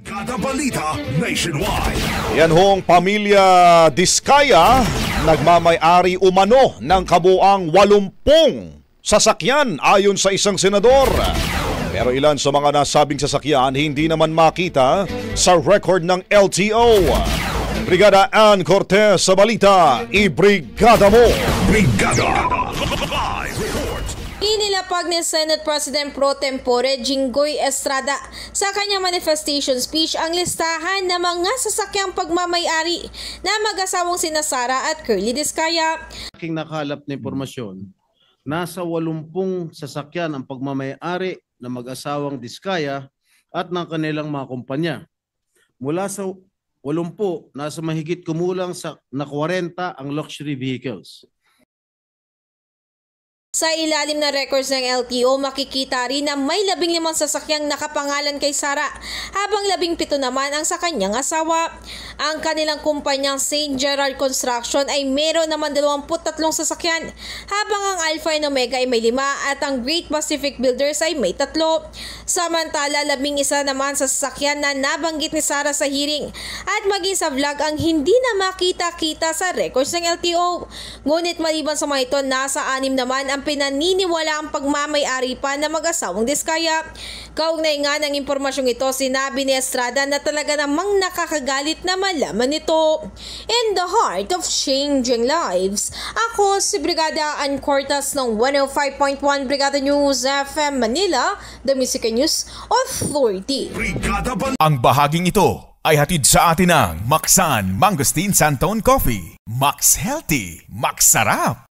Kada balita nationwide. Yan hong pamilya Diskaya, nagmamay-ari umano ng kabuang 80 sasakyan ayon sa isang senador. Pero ilan sa mga nasabing sasakyan hindi naman makita sa record ng LTO. Brigada Ann Cortez sa balita, i-brigada mo! Brigada! Live report! Inilapag ni Senate President Pro Tempore Jinggoy Estrada sa kanyang manifestation speech ang listahan ng mga sasakyang pagmamay-ari na mag-asawang sina Sara at Curly Diskaya. Aking nakalap na impormasyon, nasa 80 sasakyan ang pagmamay-ari na mag-asawang Diskaya at ng kanilang mga kumpanya. Mula sa 80, nasa mahigit kumulang na 40 ang luxury vehicles. Sa ilalim ng records ng LTO, makikita rin na may 15 sasakyang nakapangalan kay Sara, habang 17 naman ang sa kanyang asawa. Ang kanilang kumpanyang St. Gerard Construction ay meron naman 23 sasakyan, habang ang Alpha and Omega ay may 5 at ang Great Pacific Builders ay may 3. Samantala, 11 naman sa sasakyan na nabanggit ni Sara sa hearing at maging sa vlog ang hindi na makita-kita sa records ng LTO. Ngunit maliban sa mga ito, nasa 6 naman ang pinaniniwala ang pagmamay-ari pa na mag-asawang Diskaya. Kaugnay nga ng impormasyong ito, sinabi ni Estrada na talaga namang nakakagalit na malaman ito. In the heart of changing lives, ako si Brigada Ann Cortez ng 105.1 Brigada News FM Manila, the Music News Authority. Ang bahaging ito ay hatid sa atin ng Maxan Mangosteen Santon Coffee. Max Healthy, Max Sarap.